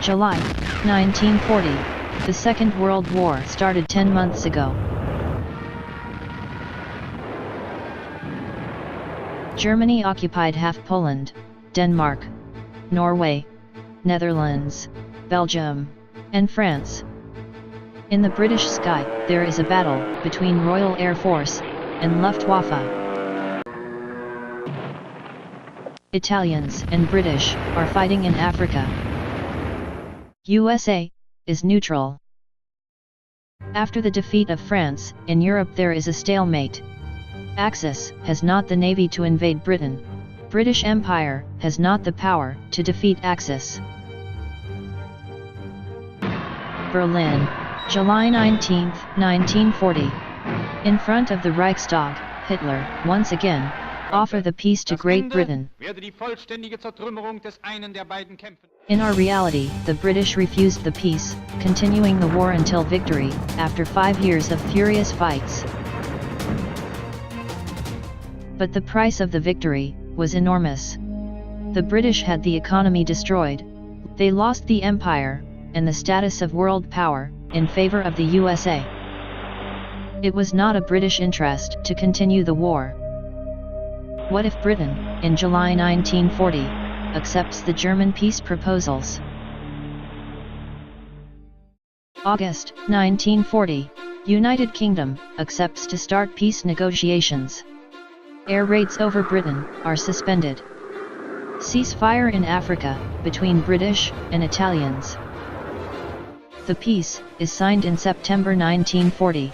July 1940, the Second World War started 10 months ago. Germany occupied half Poland, Denmark, Norway, Netherlands, Belgium, and France. In the British sky, there is a battle between Royal Air Force and Luftwaffe. Italians and British are fighting in Africa. USA is neutral. After the defeat of France, in Europe there is a stalemate. Axis has not the navy to invade Britain. British Empire has not the power to defeat Axis. Berlin, July 19, 1940. In front of the Reichstag, Hitler, once again, offered the peace to Great Britain. In our reality, the British refused the peace, continuing the war until victory, after 5 years of furious fights. But the price of the victory was enormous. The British had the economy destroyed. They lost the empire and the status of world power in favor of the USA. It was not a British interest to continue the war. What if Britain, in July 1940, accepts the German peace proposals? August 1940, United Kingdom accepts to start peace negotiations. Air raids over Britain are suspended. Ceasefire in Africa between British and Italians. The peace is signed in September 1940.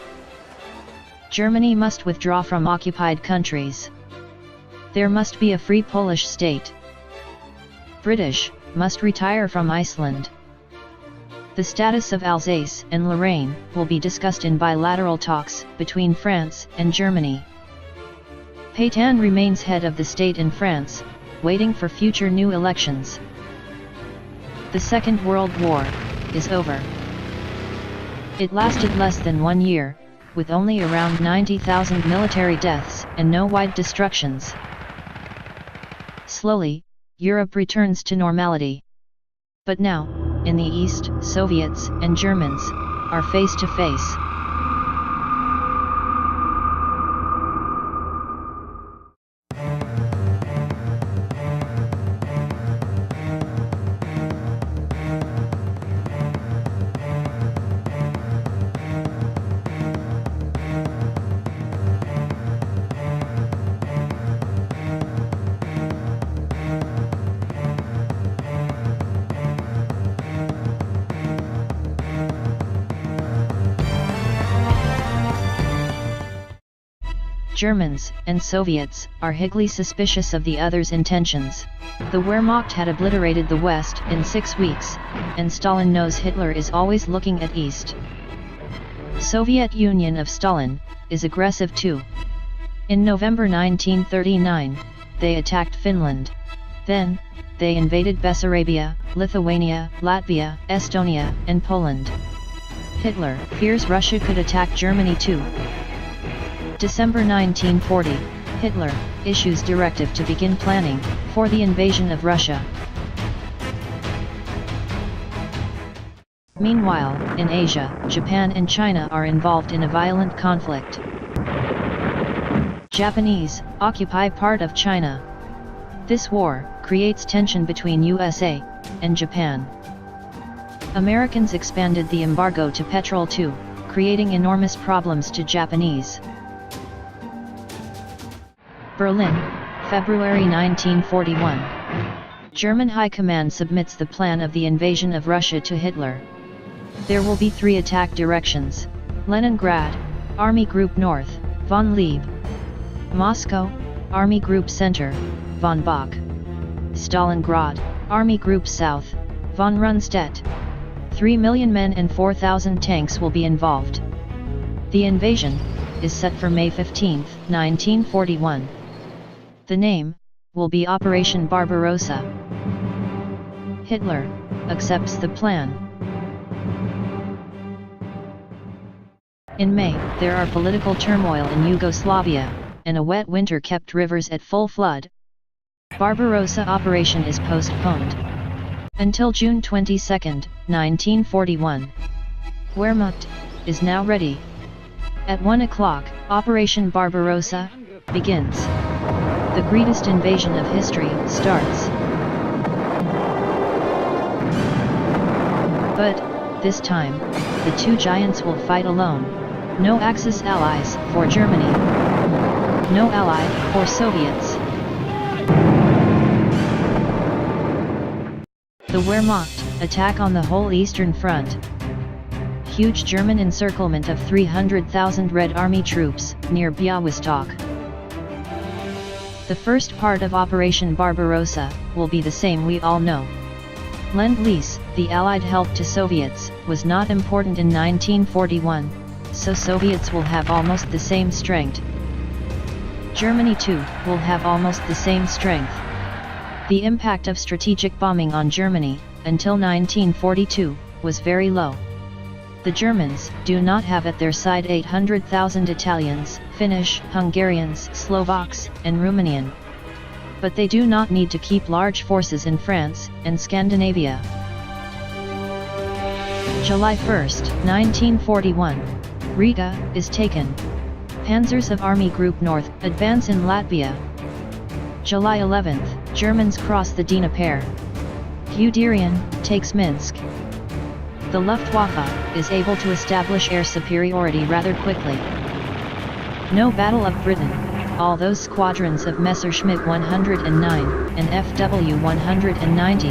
Germany must withdraw from occupied countries. There must be a free Polish state. British must retire from Iceland. The status of Alsace and Lorraine will be discussed in bilateral talks between France and Germany. Pétain remains head of the state in France, waiting for future new elections. The Second World War is over. It lasted less than 1 year, with only around 90,000 military deaths and no wide destructions. Slowly, Europe returns to normality. But now, in the East, Soviets and Germans are face to face. Germans and Soviets are highly suspicious of the other's intentions. The Wehrmacht had obliterated the West in 6 weeks, and Stalin knows Hitler is always looking at East. Soviet Union of Stalin is aggressive too. In November 1939, they attacked Finland. Then, they invaded Bessarabia, Lithuania, Latvia, Estonia, and Poland. Hitler fears Russia could attack Germany too. December 1940, Hitler issues directive to begin planning for the invasion of Russia. Meanwhile, in Asia, Japan and China are involved in a violent conflict. Japanese occupy part of China. This war creates tension between USA and Japan. Americans expanded the embargo to petrol too, creating enormous problems to Japanese. Berlin, February 1941. German High Command submits the plan of the invasion of Russia to Hitler. There will be 3 attack directions: Leningrad, Army Group North, von Leeb; Moscow, Army Group Center, von Bock; Stalingrad, Army Group South, von Rundstedt. 3 million men and 4,000 tanks will be involved. The invasion is set for May 15, 1941. The name will be Operation Barbarossa. Hitler accepts the plan. In May, there are political turmoil in Yugoslavia, and a wet winter kept rivers at full flood. Barbarossa operation is postponed until June 22, 1941. Wehrmacht is now ready. At 1 o'clock, Operation Barbarossa begins. The greatest invasion of history starts. But, this time, the two giants will fight alone. No Axis allies for Germany. No ally for Soviets. The Wehrmacht attack on the whole Eastern Front. Huge German encirclement of 300,000 Red Army troops near Białystok. The first part of Operation Barbarossa will be the same we all know. Lend-Lease, the Allied help to Soviets, was not important in 1941, so Soviets will have almost the same strength. Germany too will have almost the same strength. The impact of strategic bombing on Germany, until 1942, was very low. The Germans do not have at their side 800,000 Italians, Finnish, Hungarians, Slovaks, and Romanian. But they do not need to keep large forces in France and Scandinavia. July 1, 1941. Riga is taken. Panzers of Army Group North advance in Latvia. July 11, Germans cross the Dnieper. Guderian takes Minsk. The Luftwaffe is able to establish air superiority rather quickly. No Battle of Britain. All those squadrons of Messerschmitt 109 and FW 190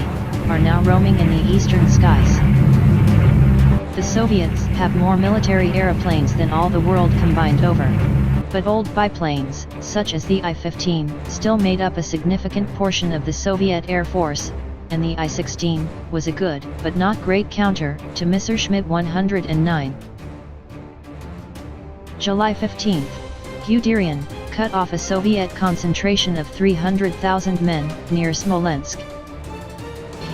are now roaming in the eastern skies. The Soviets have more military aeroplanes than all the world combined over. But old biplanes, such as the I-15, still made up a significant portion of the Soviet Air Force, and the I-16 was a good, but not great counter to Messerschmitt 109. July 15, Guderian cut off a Soviet concentration of 300,000 men near Smolensk.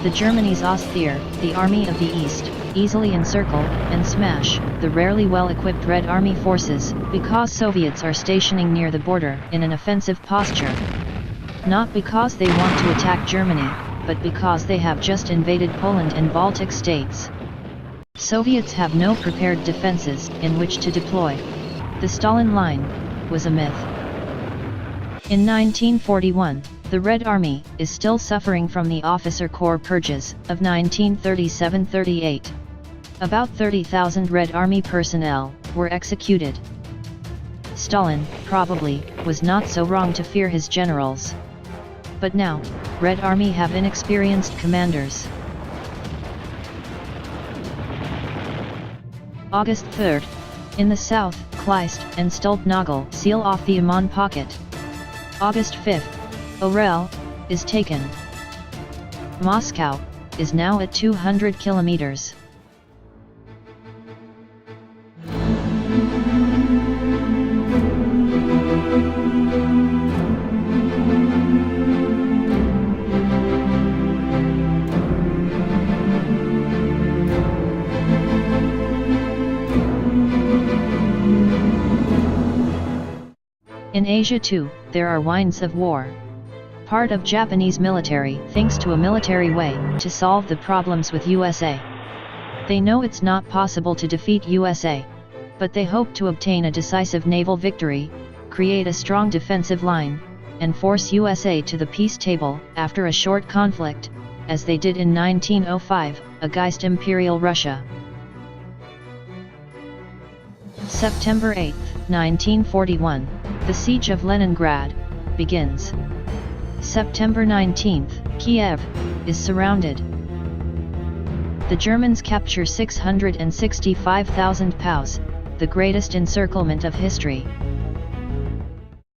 The Germany's Osttheer, the Army of the East, easily encircle and smash the rarely well-equipped Red Army forces, because Soviets are stationing near the border in an offensive posture. Not because they want to attack Germany, but because they have just invaded Poland and Baltic states. Soviets have no prepared defenses in which to deploy. The Stalin Line was a myth. In 1941, the Red Army is still suffering from the officer corps purges of 1937-38. About 30,000 Red Army personnel were executed. Stalin, probably, was not so wrong to fear his generals. But now, Red Army have inexperienced commanders. August 3rd. In the south, Kleist and Stulpnagel seal off the Aman pocket. August 5th. Orel is taken. Moscow is now at 200 kilometers. In Asia too, there are winds of war. Part of Japanese military thinks to a military way to solve the problems with USA. They know it's not possible to defeat USA, but they hope to obtain a decisive naval victory, create a strong defensive line, and force USA to the peace table after a short conflict, as they did in 1905 against Imperial Russia. September 8, 1941, the Siege of Leningrad begins. September 19, Kiev is surrounded. The Germans capture 665,000 POWs, the greatest encirclement of history.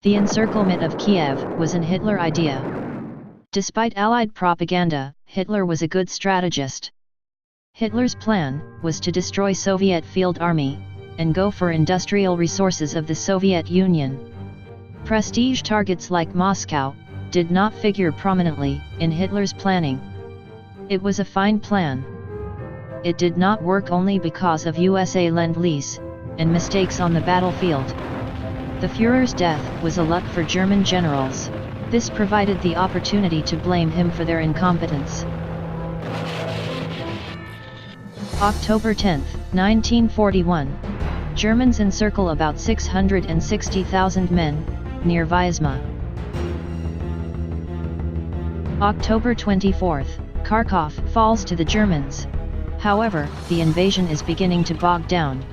The encirclement of Kiev was an Hitler idea. Despite Allied propaganda, Hitler was a good strategist. Hitler's plan was to destroy Soviet field army, and go for industrial resources of the Soviet Union. Prestige targets like Moscow did not figure prominently in Hitler's planning. It was a fine plan. It did not work only because of USA Lend-Lease, and mistakes on the battlefield. The Führer's death was a luck for German generals. This provided the opportunity to blame him for their incompetence. October 10, 1941. Germans encircle about 660,000 men, near Vyazma. October 24. Kharkov falls to the Germans. However, the invasion is beginning to bog down.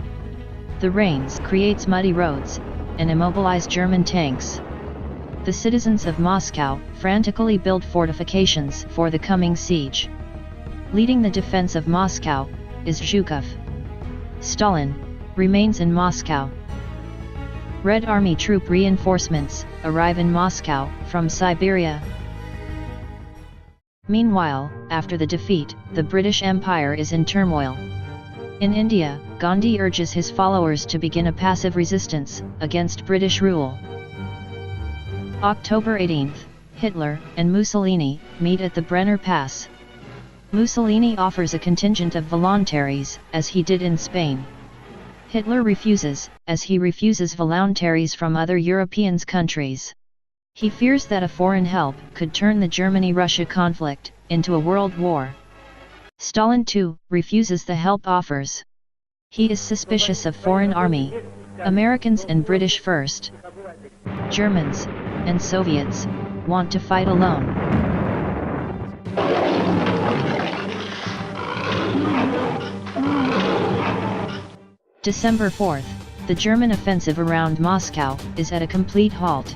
The rains creates muddy roads, and immobilize German tanks. The citizens of Moscow frantically build fortifications for the coming siege. Leading the defense of Moscow is Zhukov. Stalin remains in Moscow. Red Army troop reinforcements arrive in Moscow from Siberia. Meanwhile, after the defeat, the British Empire is in turmoil. In India, Gandhi urges his followers to begin a passive resistance against British rule. October 18, Hitler and Mussolini meet at the Brenner Pass. Mussolini offers a contingent of voluntaries, as he did in Spain. Hitler refuses, as he refuses voluntaries from other European countries. He fears that a foreign help could turn the Germany-Russia conflict into a world war. Stalin too refuses the help offers. He is suspicious of foreign army, Americans and British first. Germans and Soviets want to fight alone. December 4, the German offensive around Moscow is at a complete halt.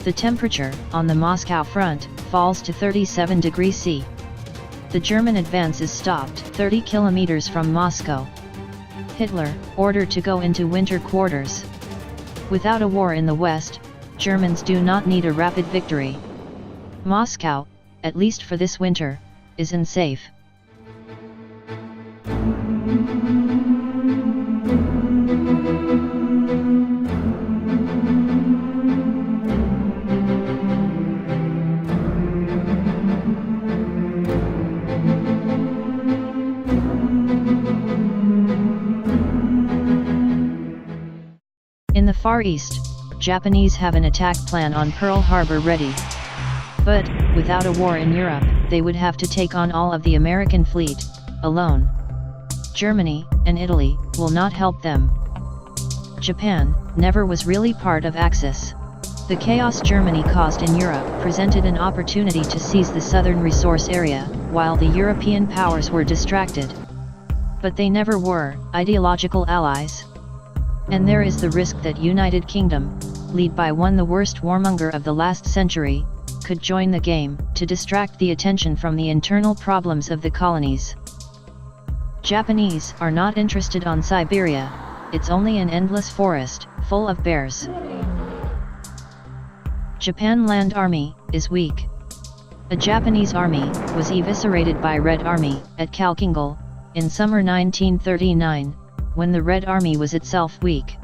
The temperature on the Moscow front falls to 37 degrees C. The German advance is stopped 30 kilometers from Moscow. Hitler ordered to go into winter quarters. Without a war in the West, Germans do not need a rapid victory. Moscow, at least for this winter, is unsafe. In the Far East, Japanese have an attack plan on Pearl Harbor ready. But, without a war in Europe, they would have to take on all of the American fleet, alone. Germany and Italy will not help them. Japan never was really part of Axis. The chaos Germany caused in Europe presented an opportunity to seize the southern resource area, while the European powers were distracted. But they never were ideological allies. And there is the risk that United Kingdom, led by one the worst warmonger of the last century, could join the game to distract the attention from the internal problems of the colonies. Japanese are not interested on Siberia, it's only an endless forest, full of bears. Japan Land Army is weak. A Japanese army was eviscerated by Red Army at Khalkhingal in summer 1939, when the Red Army was itself weak.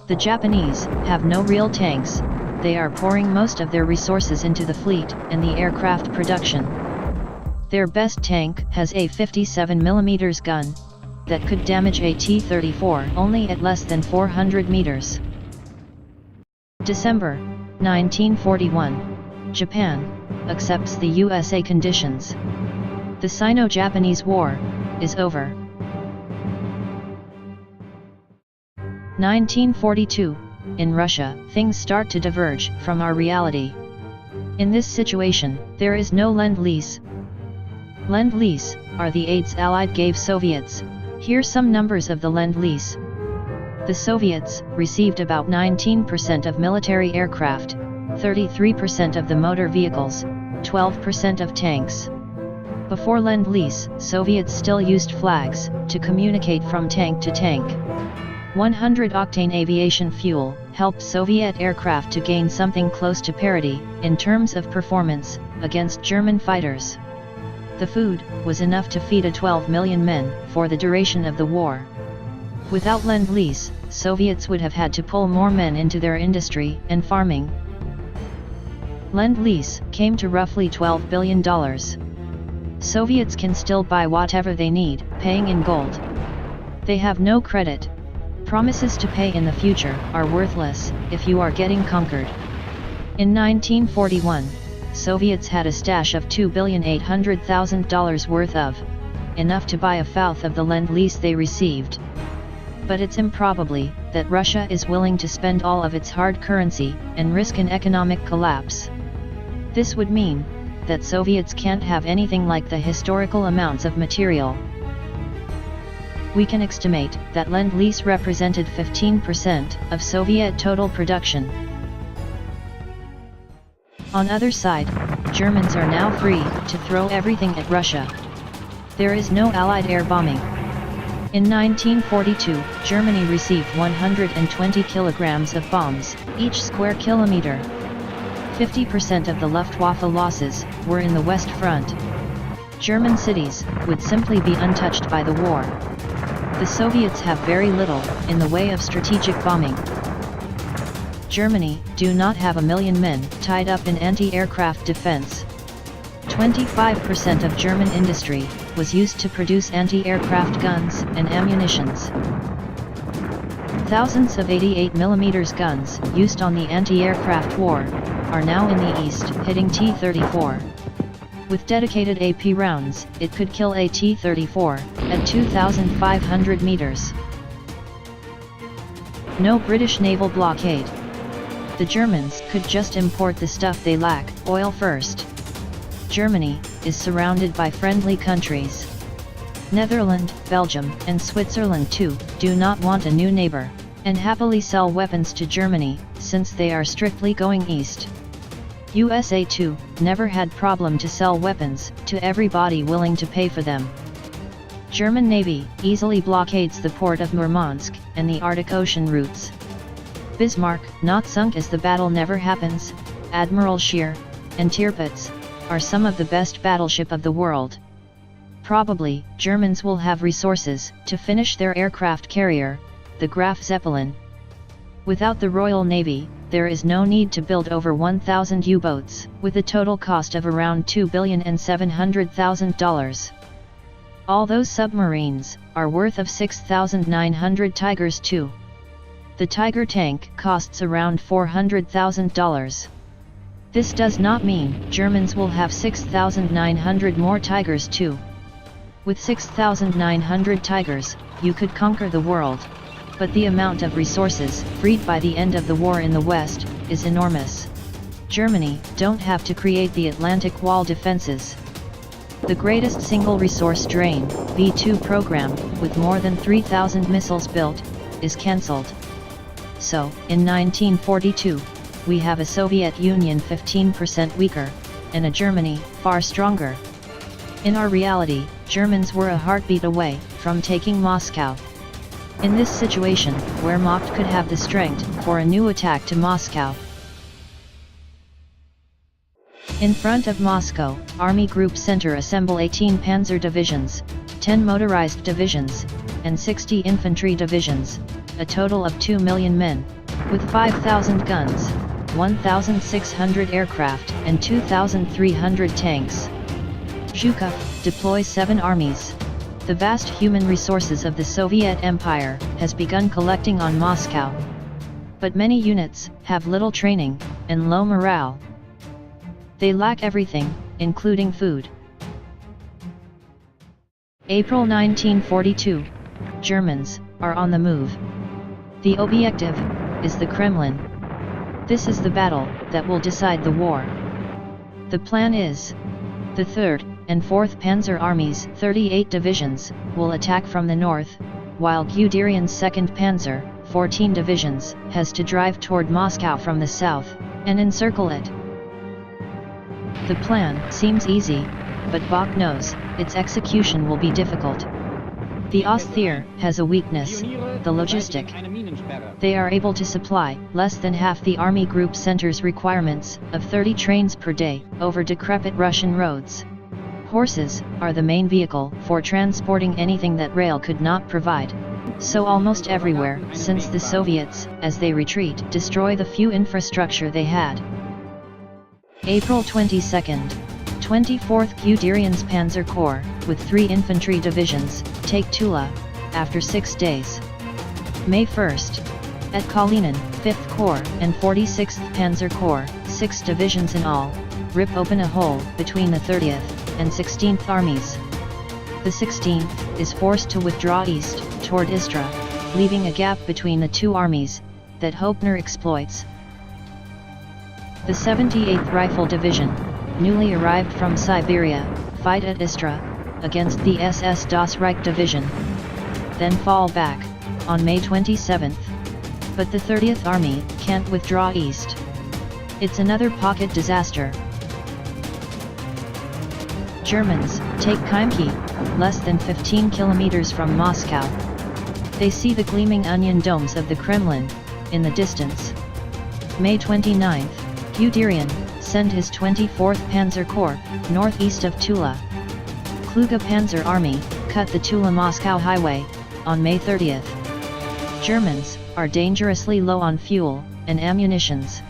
The Japanese have no real tanks, they are pouring most of their resources into the fleet and the aircraft production. Their best tank has a 57mm gun, that could damage a T-34 only at less than 400 meters. December 1941, Japan accepts the USA conditions. The Sino-Japanese War is over. 1942, in Russia, things start to diverge from our reality. In this situation, there is no Lend-Lease. Lend-Lease are the aids Allied gave Soviets. Here some numbers of the Lend-Lease. The Soviets received about 19% of military aircraft, 33% of the motor vehicles, 12% of tanks. Before Lend-Lease, Soviets still used flags to communicate from tank to tank. 100-octane aviation fuel helped Soviet aircraft to gain something close to parity in terms of performance against German fighters. The food was enough to feed 12 million men for the duration of the war. Without Lend-Lease, Soviets would have had to pull more men into their industry and farming. Lend-Lease came to roughly $12 billion. Soviets can still buy whatever they need, paying in gold. They have no credit. Promises to pay in the future are worthless if you are getting conquered. In 1941, Soviets had a stash of $2,800,000 worth of, enough to buy a fifth of the Lend-Lease they received. But it's improbable that Russia is willing to spend all of its hard currency and risk an economic collapse. This would mean that Soviets can't have anything like the historical amounts of material. We can estimate that Lend-Lease represented 15% of Soviet total production. On other side, Germans are now free to throw everything at Russia. There is no Allied air bombing. In 1942, Germany received 120 kilograms of bombs, each square kilometer. 50% of the Luftwaffe losses were in the West Front. German cities would simply be untouched by the war. The Soviets have very little in the way of strategic bombing. Germany do not have 1 million men tied up in anti-aircraft defense. 25% of German industry was used to produce anti-aircraft guns and ammunitions. Thousands of 88mm guns used on the anti-aircraft war are now in the east hitting T-34. With dedicated AP rounds, it could kill a T-34 at 2,500 meters. No British naval blockade. The Germans could just import the stuff they lack, oil first. Germany is surrounded by friendly countries. Netherlands, Belgium, and Switzerland too do not want a new neighbor, and happily sell weapons to Germany, since they are strictly going east. USA too never had problem to sell weapons to everybody willing to pay for them. German Navy easily blockades the port of Murmansk and the Arctic Ocean routes. Bismarck, not sunk as the battle never happens, Admiral Scheer, and Tirpitz are some of the best battleship of the world. Probably, Germans will have resources to finish their aircraft carrier, the Graf Zeppelin. Without the Royal Navy, there is no need to build over 1,000 U-boats, with a total cost of around $2,700,000. All those submarines are worth of 6,900 Tigers too. The Tiger tank costs around $400,000. This does not mean Germans will have 6,900 more Tigers too. With 6,900 Tigers, you could conquer the world. But the amount of resources freed by the end of the war in the West is enormous. Germany don't have to create the Atlantic Wall defenses. The greatest single resource drain, V2 program, with more than 3,000 missiles built, is cancelled. So, in 1942, we have a Soviet Union 15% weaker, and a Germany far stronger. In our reality, Germans were a heartbeat away from taking Moscow. In this situation, Wehrmacht could have the strength for a new attack to Moscow. In front of Moscow, Army Group Center assemble 18 panzer divisions, 10 motorized divisions, and 60 infantry divisions, a total of 2 million men, with 5,000 guns, 1,600 aircraft and 2,300 tanks. Zhukov deploys 7 armies. The vast human resources of the Soviet Empire has begun collecting on Moscow. But many units have little training and low morale. They lack everything, including food. April 1942. Germans are on the move. The objective is the Kremlin. This is the battle that will decide the war. The plan is: the 3rd and 4th Panzer Armies, 38 divisions, will attack from the north, while Guderian's 2nd Panzer, 14 divisions, has to drive toward Moscow from the south, and encircle it. The plan seems easy, but Bach knows its execution will be difficult. The Osttheer has a weakness, the logistic. They are able to supply less than half the Army Group Center's requirements of 30 trains per day over decrepit Russian roads. Horses are the main vehicle for transporting anything that rail could not provide. So almost everywhere, since the Soviets, as they retreat, destroy the few infrastructure they had. April 22, 24th Guderian's Panzer Corps, with 3 infantry divisions, take Tula, after 6 days. May 1st. At Kalinin, 5th Corps and 46th Panzer Corps, 6 divisions in all, rip open a hole between the 30th and 16th armies. The 16th is forced to withdraw east, toward Istra, leaving a gap between the 2 armies, that Hoepner exploits. The 78th Rifle Division, newly arrived from Siberia, fight at Istra, against the SS Das Reich Division. Then fall back, on May 27th. But the 30th Army can't withdraw east. It's another pocket disaster. Germans take Kymki, less than 15 kilometers from Moscow. They see the gleaming onion domes of the Kremlin, in the distance. May 29th, Guderian sent his 24th Panzer Corps, northeast of Tula. Kluge Panzer Army cut the Tula-Moscow highway, on May 30th. Germans are dangerously low on fuel and ammunitions.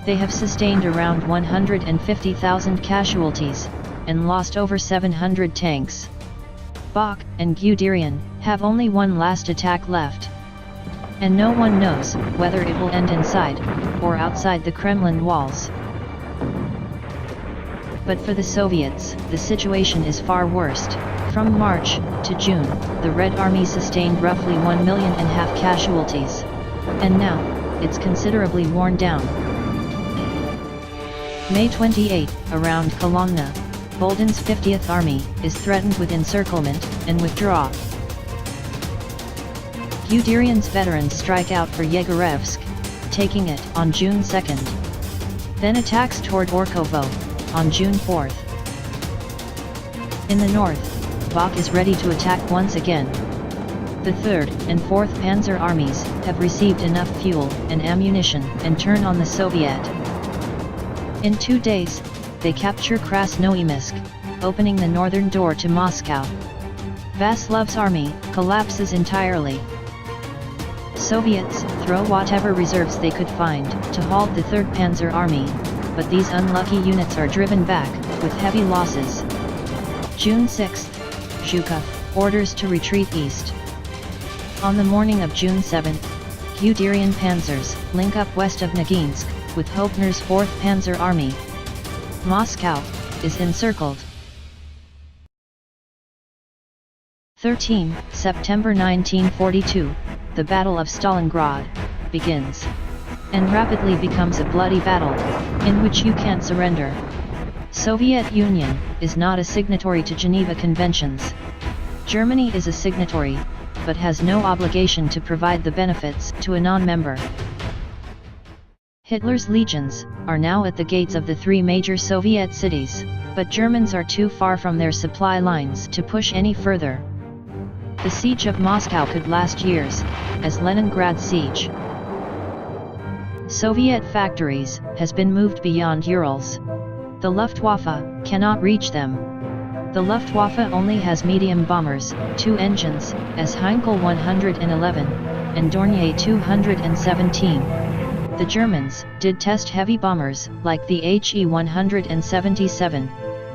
They have sustained around 150,000 casualties, and lost over 700 tanks. Bach and Guderian have only one last attack left. And no one knows whether it will end inside, or outside the Kremlin walls. But for the Soviets, the situation is far worse. From March to June, the Red Army sustained roughly 1.5 million casualties. And now, it's considerably worn down. May 28, around Kolomna, Boldon's 50th Army is threatened with encirclement and withdrawal. Guderian's veterans strike out for Yegorevsk, taking it on June 2nd. Then attacks toward Orkovo, on June 4th. In the north, Bach is ready to attack once again. The 3rd and 4th Panzer armies have received enough fuel and ammunition and turn on the Soviet. In 2 days, they capture Krasnoyarsk, opening the northern door to Moscow. Vaslov's army collapses entirely. Soviets throw whatever reserves they could find to halt the 3rd Panzer Army, but these unlucky units are driven back, with heavy losses. June 6, Zhukov orders to retreat east. On the morning of June 7, Guderian panzers link up west of Noginsk, with Hoepner's 4th Panzer Army. Moscow is encircled. 13 September 1942, the Battle of Stalingrad begins. And rapidly becomes a bloody battle, in which you can't surrender. Soviet Union is not a signatory to Geneva Conventions. Germany is a signatory, but has no obligation to provide the benefits to a non-member. Hitler's legions are now at the gates of the 3 major Soviet cities, but Germans are too far from their supply lines to push any further. The siege of Moscow could last years, as Leningrad's siege. Soviet factories has been moved beyond Urals. The Luftwaffe cannot reach them. The Luftwaffe only has medium bombers, 2 engines, as Heinkel 111, and Dornier 217. The Germans did test heavy bombers, like the He 177,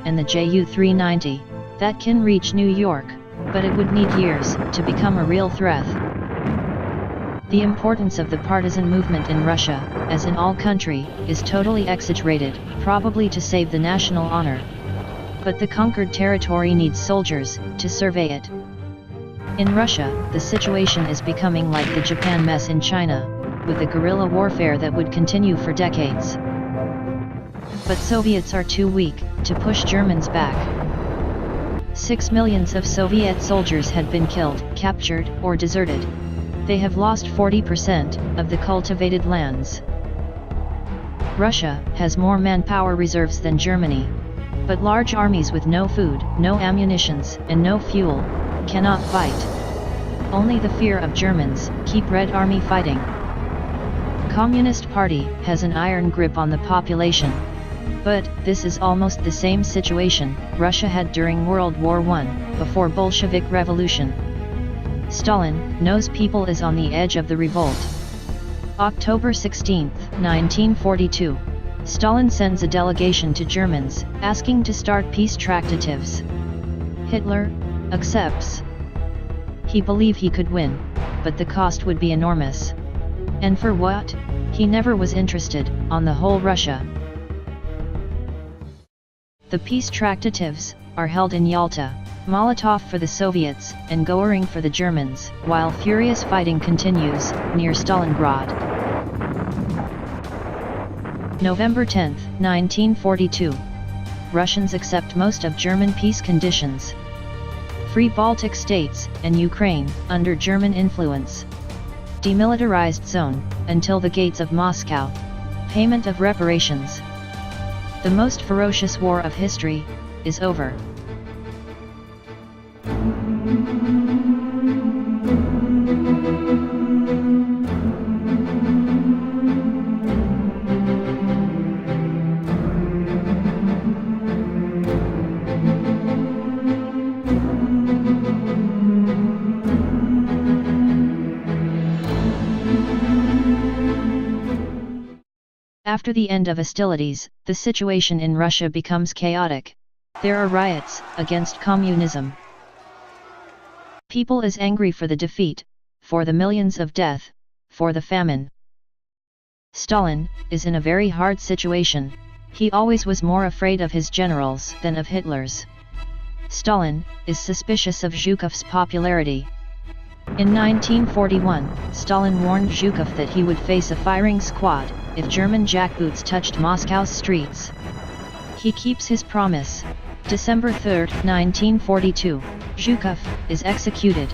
and the Ju 390, that can reach New York, but it would need years to become a real threat. The importance of the partisan movement in Russia, as in all country, is totally exaggerated, probably to save the national honor. But the conquered territory needs soldiers to survey it. In Russia, the situation is becoming like the Japan mess in China, with a guerrilla warfare that would continue for decades. But Soviets are too weak to push Germans back. 6 million of Soviet soldiers had been killed, captured, or deserted. They have lost 40% of the cultivated lands. Russia has more manpower reserves than Germany. But large armies with no food, no ammunitions, and no fuel cannot fight. Only the fear of Germans keep Red Army fighting. Communist Party has an iron grip on the population. But this is almost the same situation Russia had during World War I, before Bolshevik Revolution. Stalin knows people is on the edge of the revolt. October 16, 1942. Stalin sends a delegation to Germans, asking to start peace tractatives. Hitler accepts. He believed he could win, but the cost would be enormous. And for what? He never was interested, on the whole Russia. The peace tractatives are held in Yalta, Molotov for the Soviets, and Goering for the Germans, while furious fighting continues, near Stalingrad. November 10, 1942. Russians accept most of German peace conditions. Free Baltic states, and Ukraine, under German influence. Demilitarized zone, until the gates of Moscow. Payment of reparations. The most ferocious war of history is over. After the end of hostilities, the situation in Russia becomes chaotic. There are riots against communism. People is angry for the defeat, for the millions of death, for the famine. Stalin is in a very hard situation. He always was more afraid of his generals than of Hitler's. Stalin is suspicious of Zhukov's popularity. In 1941, Stalin warned Zhukov that he would face a firing squad if German jackboots touched Moscow's streets. He keeps his promise. December 3, 1942, Zhukov is executed.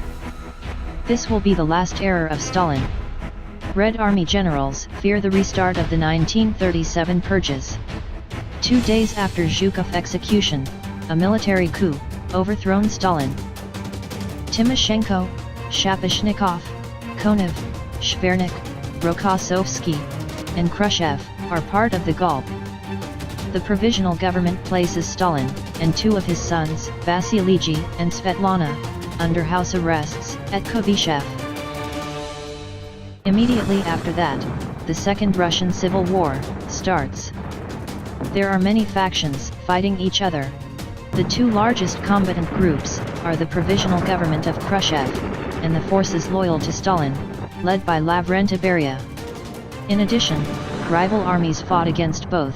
This will be the last error of Stalin. Red Army generals fear the restart of the 1937 purges. 2 days after Zhukov's execution, a military coup overthrown Stalin. Timoshenko, Shapashnikov, Konev, Shvernik, Rokossovsky, and Khrushchev are part of the GOLP. The provisional government places Stalin and 2 of his sons, Vasiliji and Svetlana, under house arrests at Kuybyshev. Immediately after that, the Second Russian Civil War starts. There are many factions fighting each other. The 2 largest combatant groups are the provisional government of Khrushchev and the forces loyal to Stalin, led by Lavrenti Beria. In addition, rival armies fought against both.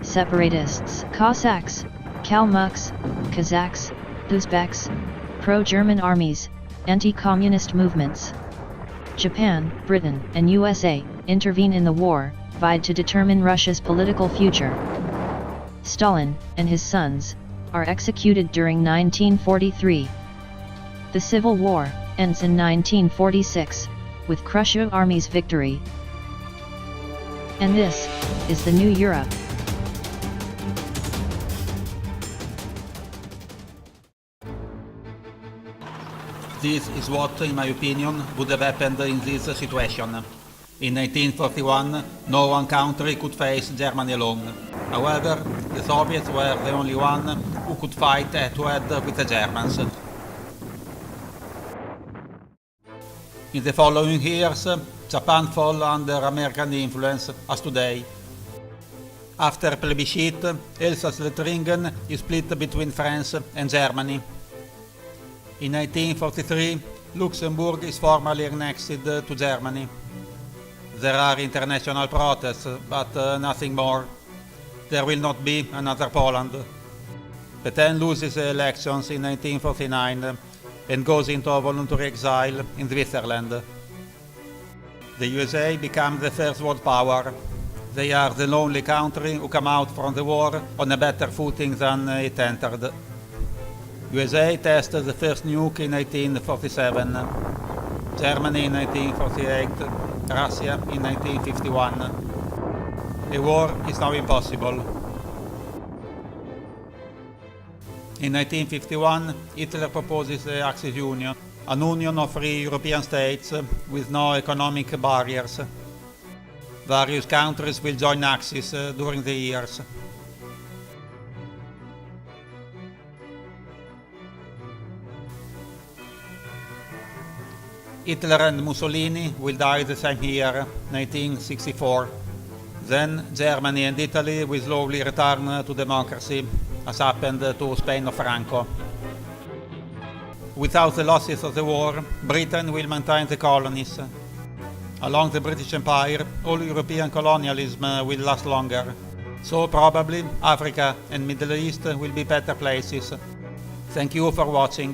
Separatists, Cossacks, Kalmucks, Kazakhs, Uzbeks, pro-German armies, anti-communist movements. Japan, Britain, and USA intervene in the war, vied to determine Russia's political future. Stalin and his sons are executed during 1943. The Civil War ends in 1946, with Khrushchev Army's victory. And this is the new Europe. This is what, in my opinion, would have happened in this situation. In 1941, no one country could face Germany alone. However, the Soviets were the only one who could fight head-to-head with the Germans. In the following years, Japan fell under American influence as today. After plebiscite, Elsass-Lothringen is split between France and Germany. In 1943, Luxembourg is formally annexed to Germany. There are international protests, but nothing more. There will not be another Poland. Petain loses the elections in 1949 and goes into voluntary exile in Switzerland. The USA becomes the first world power. They are the only country who come out from the war on a better footing than it entered. USA tested the first nuke in 1947, Germany in 1948, Russia in 1951. A war is now impossible. In 1951, Hitler proposes the Axis Union, an union of free European states with no economic barriers. Various countries will join Axis during the years. Hitler and Mussolini will die the same year, 1964. Then Germany and Italy will slowly return to democracy, as happened to Spain of Franco. Without the losses of the war, Britain will maintain the colonies. Along the British Empire, all European colonialism will last longer. So probably Africa and Middle East will be better places. Thank you for watching.